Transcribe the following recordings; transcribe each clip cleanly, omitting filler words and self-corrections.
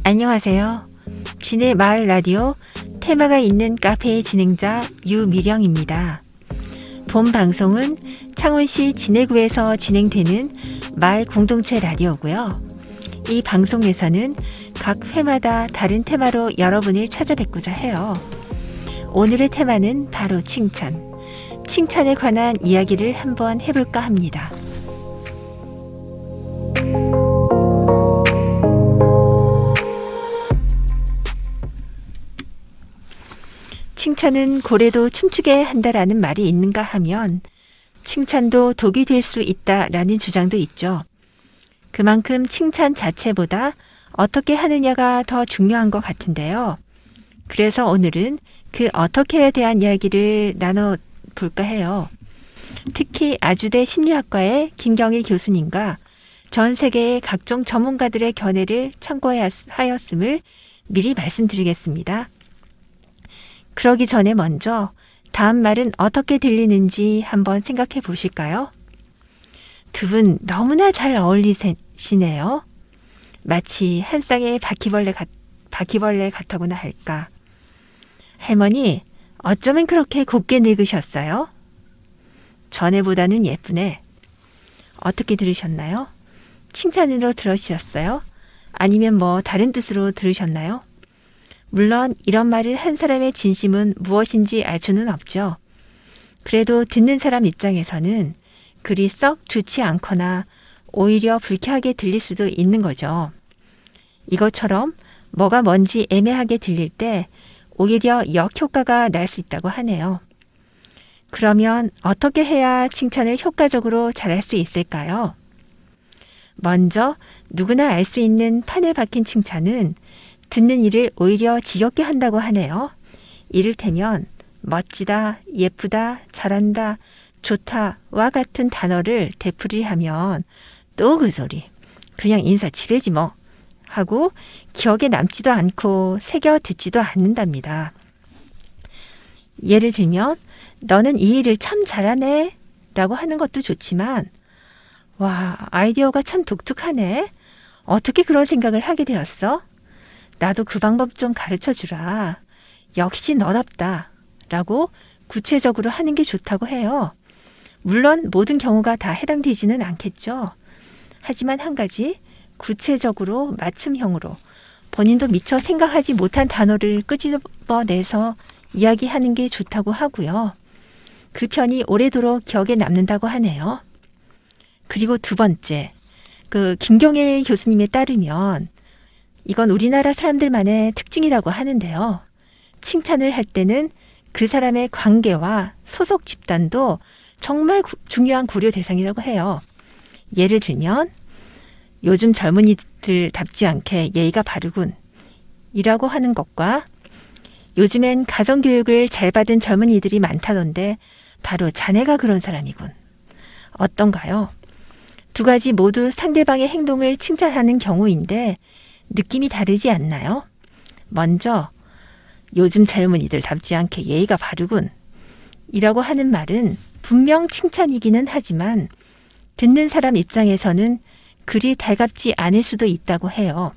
안녕하세요. 진해 마을 라디오 테마가 있는 카페의 진행자 유미령입니다. 본 방송은 창원시 진해구에서 진행되는 마을 공동체 라디오고요. 이 방송에서는 각 회마다 다른 테마로 여러분을 찾아뵙고자 해요. 오늘의 테마는 바로 칭찬. 칭찬에 관한 이야기를 한번 해볼까 합니다. 칭찬은 고래도 춤추게 한다라는 말이 있는가 하면 칭찬도 독이 될 수 있다라는 주장도 있죠. 그만큼 칭찬 자체보다 어떻게 하느냐가 더 중요한 것 같은데요. 그래서 오늘은 그 어떻게에 대한 이야기를 나눠볼까 해요. 특히 아주대 심리학과의 김경일 교수님과 전 세계의 각종 전문가들의 견해를 참고하였음을 미리 말씀드리겠습니다. 그러기 전에 먼저 다음 말은 어떻게 들리는지 한번 생각해 보실까요? 두 분 너무나 잘 어울리시네요. 마치 한 쌍의 바퀴벌레 같다고나 할까. 할머니, 어쩌면 그렇게 곱게 늙으셨어요? 전에보다는 예쁘네. 어떻게 들으셨나요? 칭찬으로 들으셨어요? 아니면 다른 뜻으로 들으셨나요? 물론 이런 말을 한 사람의 진심은 무엇인지 알 수는 없죠. 그래도 듣는 사람 입장에서는 그리 썩 좋지 않거나 오히려 불쾌하게 들릴 수도 있는 거죠. 이것처럼 뭐가 뭔지 애매하게 들릴 때 오히려 역효과가 날 수 있다고 하네요. 그러면 어떻게 해야 칭찬을 효과적으로 잘할 수 있을까요? 먼저 누구나 알 수 있는 판에 박힌 칭찬은 듣는 이를 오히려 지겹게 한다고 하네요. 이를테면 멋지다, 예쁘다, 잘한다, 좋다와 같은 단어를 되풀이하면 또 그 소리, 그냥 인사치레지 뭐 하고 기억에 남지도 않고 새겨 듣지도 않는답니다. 예를 들면 너는 이 일을 참 잘하네 라고 하는 것도 좋지만 와, 아이디어가 참 독특하네. 어떻게 그런 생각을 하게 되었어? 나도 그 방법 좀 가르쳐 주라. 역시 너답다. 라고 구체적으로 하는 게 좋다고 해요. 물론 모든 경우가 다 해당되지는 않겠죠. 하지만 한 가지 구체적으로 맞춤형으로 본인도 미처 생각하지 못한 단어를 끄집어내서 이야기하는 게 좋다고 하고요. 그 편이 오래도록 기억에 남는다고 하네요. 그리고 두 번째, 김경일 교수님에 따르면 이건 우리나라 사람들만의 특징이라고 하는데요. 칭찬을 할 때는 그 사람의 관계와 소속 집단도 정말 중요한 고려 대상이라고 해요. 예를 들면 요즘 젊은이들답지 않게 예의가 바르군 이라고 하는 것과 요즘엔 가정교육을 잘 받은 젊은이들이 많다던데 바로 자네가 그런 사람이군. 어떤가요? 두 가지 모두 상대방의 행동을 칭찬하는 경우인데 느낌이 다르지 않나요? 먼저 요즘 젊은이들답지 않게 예의가 바르군 이라고 하는 말은 분명 칭찬이기는 하지만 듣는 사람 입장에서는 그리 달갑지 않을 수도 있다고 해요.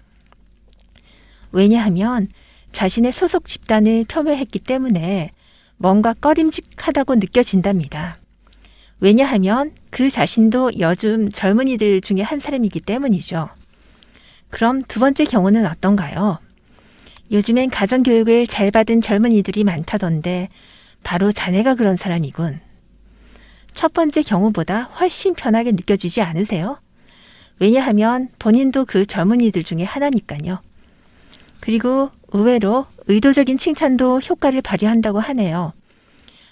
왜냐하면 자신의 소속 집단을 폄훼했기 때문에 뭔가 꺼림직하다고 느껴진답니다. 왜냐하면 그 자신도 요즘 젊은이들 중에 한 사람이기 때문이죠. 그럼 두 번째 경우는 어떤가요? 요즘엔 가정교육을 잘 받은 젊은이들이 많다던데 바로 자네가 그런 사람이군. 첫 번째 경우보다 훨씬 편하게 느껴지지 않으세요? 왜냐하면 본인도 그 젊은이들 중에 하나니까요. 그리고 의외로 의도적인 칭찬도 효과를 발휘한다고 하네요.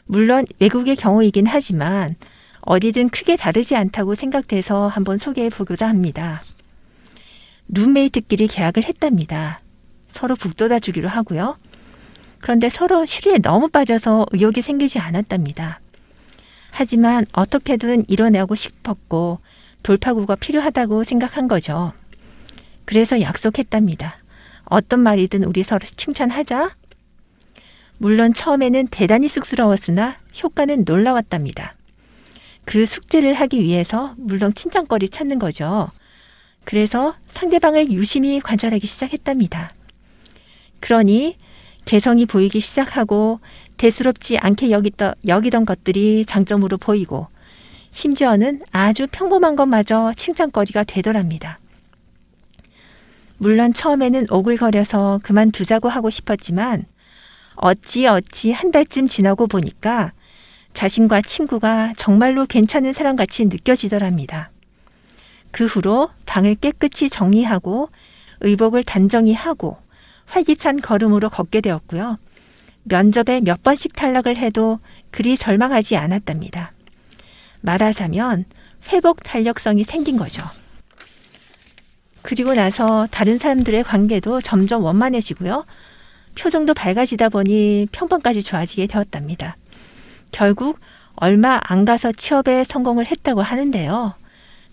물론 외국의 경우이긴 하지만 어디든 크게 다르지 않다고 생각돼서 한번 소개해 보고자 합니다. 룸메이트끼리 계약을 했답니다. 서로 북돋아 주기로 하고요. 그런데 서로 시류에 너무 빠져서 의욕이 생기지 않았답니다. 하지만 어떻게든 이뤄내고 싶었고 돌파구가 필요하다고 생각한 거죠. 그래서 약속했답니다. 어떤 말이든 우리 서로 칭찬하자. 물론 처음에는 대단히 쑥스러웠으나 효과는 놀라웠답니다. 그 숙제를 하기 위해서 물론 칭찬거리 찾는 거죠. 그래서 상대방을 유심히 관찰하기 시작했답니다. 그러니 개성이 보이기 시작하고 대수롭지 않게 여기던 것들이 장점으로 보이고 심지어는 아주 평범한 것마저 칭찬거리가 되더랍니다. 물론 처음에는 오글거려서 그만두자고 하고 싶었지만 어찌 한 달쯤 지나고 보니까 자신과 친구가 정말로 괜찮은 사람같이 느껴지더랍니다. 그 후로 방을 깨끗이 정리하고 의복을 단정히 하고 활기찬 걸음으로 걷게 되었고요. 면접에 몇 번씩 탈락을 해도 그리 절망하지 않았답니다. 말하자면 회복 탄력성이 생긴 거죠. 그리고 나서 다른 사람들의 관계도 점점 원만해지고요. 표정도 밝아지다 보니 평판까지 좋아지게 되었답니다. 결국 얼마 안 가서 취업에 성공을 했다고 하는데요.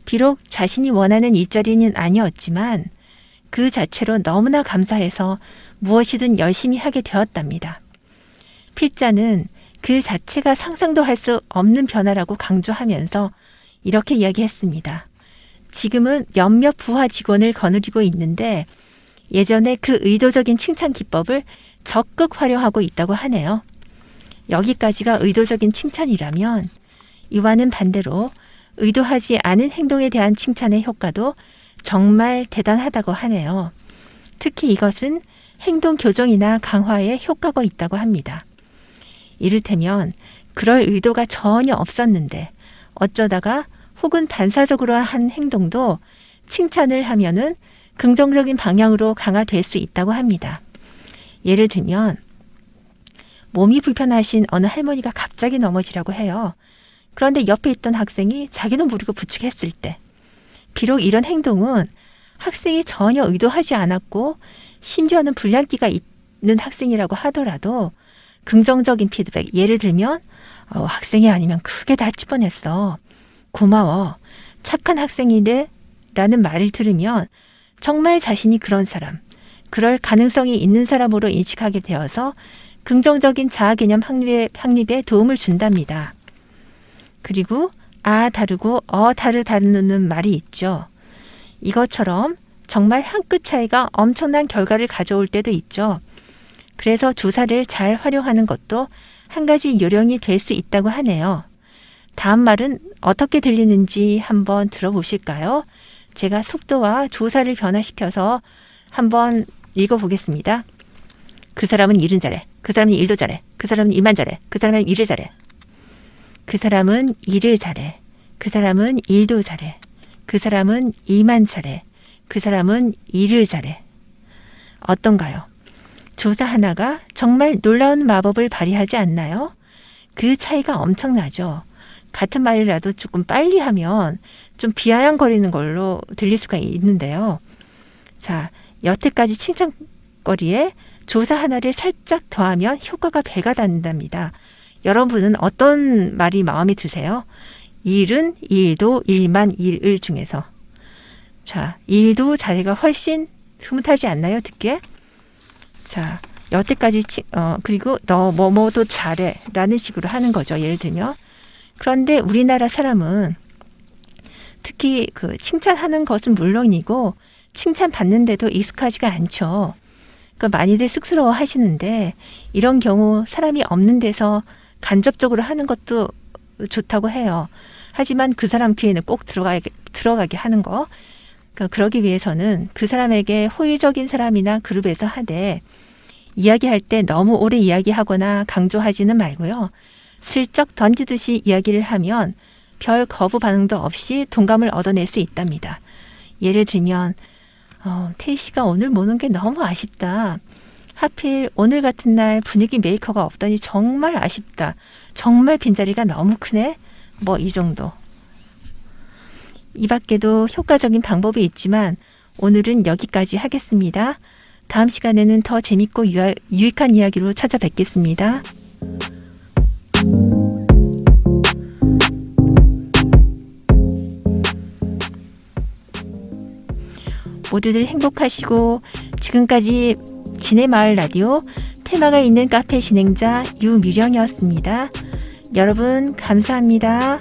비록 자신이 원하는 일자리는 아니었지만 그 자체로 너무나 감사해서 무엇이든 열심히 하게 되었답니다. 필자는 그 자체가 상상도 할 수 없는 변화라고 강조하면서 이렇게 이야기했습니다. 지금은 몇몇 부하 직원을 거느리고 있는데 예전에 그 의도적인 칭찬 기법을 적극 활용하고 있다고 하네요. 여기까지가 의도적인 칭찬이라면 이와는 반대로 의도하지 않은 행동에 대한 칭찬의 효과도 정말 대단하다고 하네요. 특히 이것은 행동 교정이나 강화에 효과가 있다고 합니다. 이를테면 그럴 의도가 전혀 없었는데 어쩌다가 혹은 반사적으로 한 행동도 칭찬을 하면은 긍정적인 방향으로 강화될 수 있다고 합니다. 예를 들면 몸이 불편하신 어느 할머니가 갑자기 넘어지라고 해요. 그런데 옆에 있던 학생이 자기는 모르고 부축했을 때 비록 이런 행동은 학생이 전혀 의도하지 않았고 심지어는 불량기가 있는 학생이라고 하더라도 긍정적인 피드백, 예를 들면 학생이 아니면 크게 다칠 뻔했어. 고마워. 착한 학생이네 라는 말을 들으면 정말 자신이 그런 사람, 그럴 가능성이 있는 사람으로 인식하게 되어서 긍정적인 자아개념 확립에 도움을 준답니다. 그리고 다르고 다르다는 말이 있죠. 이것처럼 정말 한 끗 차이가 엄청난 결과를 가져올 때도 있죠. 그래서 조사를 잘 활용하는 것도 한 가지 요령이 될 수 있다고 하네요. 다음 말은 어떻게 들리는지 한번 들어보실까요? 제가 속도와 조사를 변화시켜서 한번 읽어보겠습니다. 그 사람은 일은 잘해. 그 사람은 일도 잘해. 그 사람은 일만 잘해. 그 사람은 일을 잘해. 그 사람은 일을 잘해. 그 사람은 일도 잘해. 그 사람은 일만 잘해. 그 사람은 일을 잘해. 어떤가요? 조사 하나가 정말 놀라운 마법을 발휘하지 않나요? 그 차이가 엄청나죠. 같은 말이라도 조금 빨리 하면 좀 비아냥거리는 걸로 들릴 수가 있는데요. 자, 여태까지 칭찬거리에 조사 하나를 살짝 더하면 효과가 배가 된답니다. 여러분은 어떤 말이 마음에 드세요? 일은 일도 일만 일을 중에서. 자, 일도 자리가 훨씬 흐뭇하지 않나요? 듣기에? 자, 여태까지 그리고 너 뭐뭐도 잘해 라는 식으로 하는 거죠. 예를 들면. 그런데 우리나라 사람은 특히 그 칭찬하는 것은 물론이고 칭찬받는데도 익숙하지가 않죠. 그러니까 많이들 쑥스러워 하시는데 이런 경우 사람이 없는 데서 간접적으로 하는 것도 좋다고 해요. 하지만 그 사람 귀에는 꼭 들어가게 하는 거. 그러니까 그러기 위해서는 그 사람에게 호의적인 사람이나 그룹에서 하되 이야기할 때 너무 오래 이야기하거나 강조하지는 말고요. 슬쩍 던지듯이 이야기를 하면 별 거부 반응도 없이 동감을 얻어낼 수 있답니다. 예를 들면 태희 씨가 오늘 모는 게 너무 아쉽다. 하필 오늘 같은 날 분위기 메이커가 없더니 정말 아쉽다. 정말 빈자리가 너무 크네. 뭐 이 정도. 이 밖에도 효과적인 방법이 있지만 오늘은 여기까지 하겠습니다. 다음 시간에는 더 재밌고 유익한 이야기로 찾아뵙겠습니다. 모두들 행복하시고 지금까지 지네마을 라디오 테마가 있는 카페 진행자 유미령이었습니다. 여러분 감사합니다.